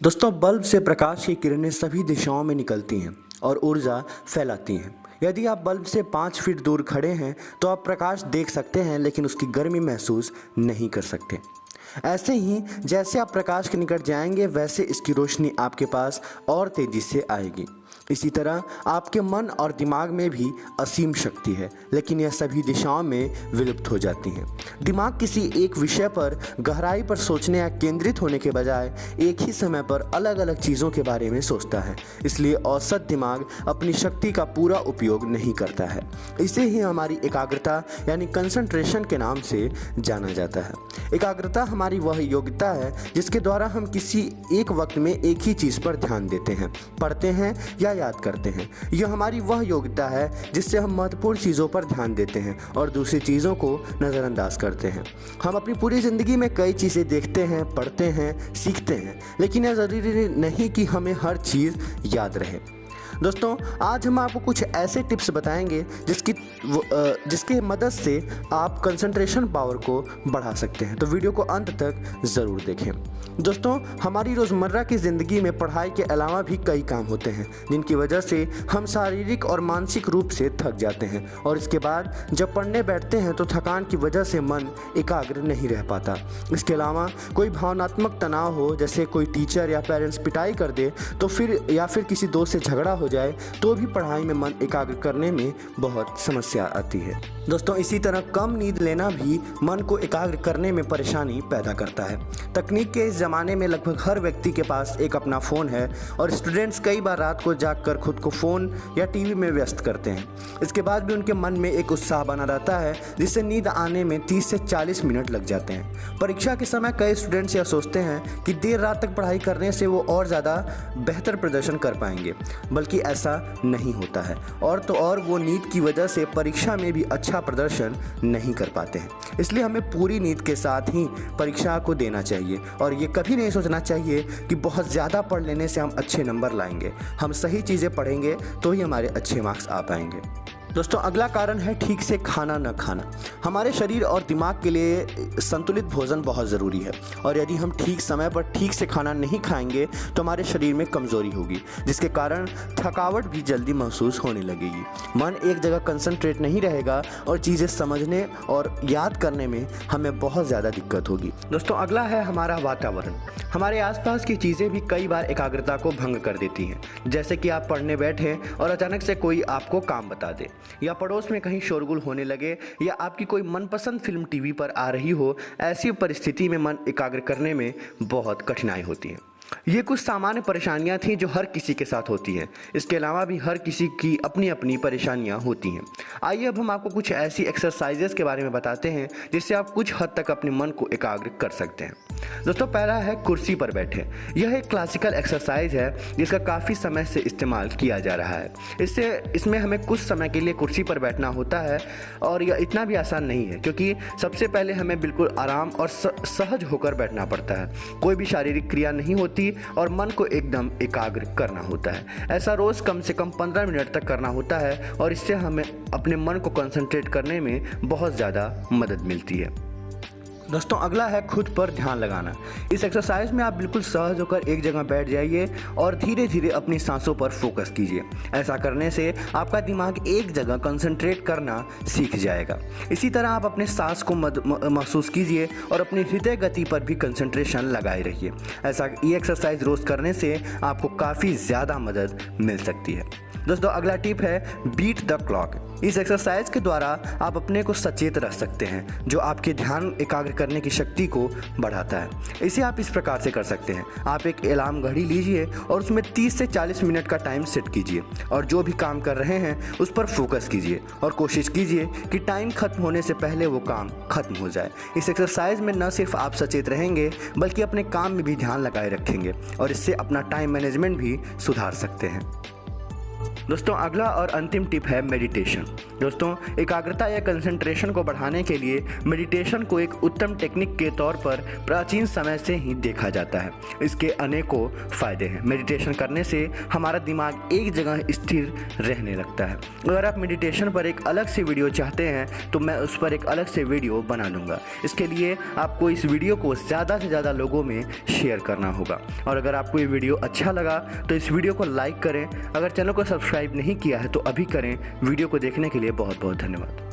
दोस्तों, बल्ब से प्रकाश की किरणें सभी दिशाओं में निकलती हैं और ऊर्जा फैलाती हैं। यदि आप बल्ब से 5 फीट दूर खड़े हैं तो आप प्रकाश देख सकते हैं, लेकिन उसकी गर्मी महसूस नहीं कर सकते। ऐसे ही जैसे आप प्रकाश के निकट जाएंगे, वैसे इसकी रोशनी आपके पास और तेजी से आएगी। इसी तरह आपके मन और दिमाग में भी असीम शक्ति है, लेकिन यह सभी दिशाओं में विलुप्त हो जाती हैं। दिमाग किसी एक विषय पर गहराई पर सोचने या केंद्रित होने के बजाय एक ही समय पर अलग अलग चीज़ों के बारे में सोचता है। इसलिए औसत दिमाग अपनी शक्ति का पूरा उपयोग नहीं करता है। इसे ही हमारी एकाग्रता यानी कंसंट्रेशन के नाम से जाना जाता है। एकाग्रता हमारी वह योग्यता है जिसके द्वारा हम किसी एक वक्त में एक ही चीज़ पर ध्यान देते हैं, पढ़ते हैं या याद करते हैं। यह हमारी वह योग्यता है जिससे हम महत्वपूर्ण चीज़ों पर ध्यान देते हैं और दूसरी चीज़ों को नज़रअंदाज करते हैं। हम अपनी पूरी ज़िंदगी में कई चीज़ें देखते हैं, पढ़ते हैं, सीखते हैं, लेकिन यह ज़रूरी नहीं कि हमें हर चीज़ याद रहे। दोस्तों, आज हम आपको कुछ ऐसे टिप्स बताएंगे जिसके मदद से आप कंसंट्रेशन पावर को बढ़ा सकते हैं। तो वीडियो को अंत तक ज़रूर देखें। दोस्तों, हमारी रोज़मर्रा की ज़िंदगी में पढ़ाई के अलावा भी कई काम होते हैं जिनकी वजह से हम शारीरिक और मानसिक रूप से थक जाते हैं, और इसके बाद जब पढ़ने बैठते हैं तो थकान की वजह से मन एकाग्र नहीं रह पाता। इसके अलावा कोई भावनात्मक तनाव हो, जैसे कोई टीचर या पेरेंट्स पिटाई कर दे तो फिर किसी दोस्त से झगड़ा हो जाए, तो भी पढ़ाई में मन एकाग्र करने में बहुत समस्या आती है। दोस्तों, इसी तरह कम नींद लेना भी मन को एकाग्र करने में परेशानी पैदा करता है। तकनीक के इस ज़माने में लगभग हर व्यक्ति के पास एक अपना फ़ोन है, और स्टूडेंट्स कई बार रात को जागकर खुद को फ़ोन या टीवी में व्यस्त करते हैं। इसके बाद भी उनके मन में एक उत्साह बना रहता है, जिससे नींद आने में 30 से 40 मिनट लग जाते हैं। परीक्षा के समय कई स्टूडेंट्स यह सोचते हैं कि देर रात तक पढ़ाई करने से वो और ज़्यादा बेहतर प्रदर्शन कर पाएंगे, बल्कि ऐसा नहीं होता है। और वो नींद की वजह से परीक्षा में भी अच्छा प्रदर्शन नहीं कर पाते हैं। इसलिए हमें पूरी नींद के साथ ही परीक्षा को देना चाहिए, और ये कभी नहीं सोचना चाहिए कि बहुत ज़्यादा पढ़ लेने से हम अच्छे नंबर लाएंगे। हम सही चीज़ें पढ़ेंगे तो ही हमारे अच्छे मार्क्स आ पाएंगे। दोस्तों, अगला कारण है ठीक से खाना न खाना। हमारे शरीर और दिमाग के लिए संतुलित भोजन बहुत ज़रूरी है, और यदि हम ठीक समय पर ठीक से खाना नहीं खाएंगे तो हमारे शरीर में कमज़ोरी होगी, जिसके कारण थकावट भी जल्दी महसूस होने लगेगी। मन एक जगह कंसंट्रेट नहीं रहेगा और चीज़ें समझने और याद करने में हमें बहुत ज़्यादा दिक्कत होगी। दोस्तों, अगला है हमारा वातावरण। हमारे आसपास की चीज़ें भी कई बार एकाग्रता को भंग कर देती हैं, जैसे कि आप पढ़ने बैठे और अचानक से कोई आपको काम बता दे, या पड़ोस में कहीं शोरगुल होने लगे, या आपकी कोई मनपसंद फिल्म टीवी पर आ रही हो। ऐसी परिस्थिति में मन एकाग्र करने में बहुत कठिनाई होती है। ये कुछ सामान्य परेशानियां थीं जो हर किसी के साथ होती हैं। इसके अलावा भी हर किसी की अपनी अपनी परेशानियां होती हैं। आइए अब हम आपको कुछ ऐसी एक्सरसाइजेस के बारे में बताते हैं जिससे आप कुछ हद तक अपने मन को एकाग्र कर सकते हैं। दोस्तों, पहला है कुर्सी पर बैठे। यह एक क्लासिकल एक्सरसाइज है जिसका काफ़ी समय से इस्तेमाल किया जा रहा है। इसमें हमें कुछ समय के लिए कुर्सी पर बैठना होता है, और यह इतना भी आसान नहीं है, क्योंकि सबसे पहले हमें बिल्कुल आराम और सहज होकर बैठना पड़ता है। कोई भी शारीरिक क्रिया नहीं होती और मन को एकदम एकाग्र करना होता है। ऐसा रोज कम से कम 15 मिनट तक करना होता है, और इससे हमें अपने मन को कंसंट्रेट करने में बहुत ज़्यादा मदद मिलती है। दोस्तों, अगला है खुद पर ध्यान लगाना। इस एक्सरसाइज में आप बिल्कुल सहज होकर एक जगह बैठ जाइए और धीरे धीरे अपनी सांसों पर फोकस कीजिए। ऐसा करने से आपका दिमाग एक जगह कंसंट्रेट करना सीख जाएगा। इसी तरह आप अपने सांस को महसूस कीजिए और अपनी हृदय गति पर भी कंसंट्रेशन लगाए रहिए। ये एक्सरसाइज रोज करने से आपको काफ़ी ज़्यादा मदद मिल सकती है। दोस्तों, अगला टिप है बीट द क्लॉक। इस एक्सरसाइज के द्वारा आप अपने को सचेत रख सकते हैं, जो आपके ध्यान एकाग्र करने की शक्ति को बढ़ाता है। इसे आप इस प्रकार से कर सकते हैं। आप एक अलार्म घड़ी लीजिए और उसमें 30 से 40 मिनट का टाइम सेट कीजिए, और जो भी काम कर रहे हैं उस पर फोकस कीजिए और कोशिश कीजिए कि टाइम खत्म होने से पहले वो काम खत्म हो जाए। इस एक्सरसाइज में न सिर्फ आप सचेत रहेंगे, बल्कि अपने काम में भी ध्यान लगाए रखेंगे, और इससे अपना टाइम मैनेजमेंट भी सुधार सकते हैं। दोस्तों अगला और अंतिम टिप है मेडिटेशन। दोस्तों एकाग्रता या कंसंट्रेशन को बढ़ाने के लिए मेडिटेशन को एक उत्तम टेक्निक के तौर पर प्राचीन समय से ही देखा जाता है। इसके अनेकों फायदे हैं। मेडिटेशन करने से हमारा दिमाग एक जगह स्थिर रहने लगता है। अगर आप मेडिटेशन पर एक अलग से वीडियो चाहते हैं तो मैं उस पर एक अलग से वीडियो बना दूंगा। इसके लिए आपको इस वीडियो को ज़्यादा से ज़्यादा लोगों में शेयर करना होगा। और अगर आपको ये वीडियो अच्छा लगा तो इस वीडियो को लाइक करें। अगर चैनल को सब्सक्राइब नहीं किया है तो अभी करें। वीडियो को देखने के लिए बहुत बहुत धन्यवाद।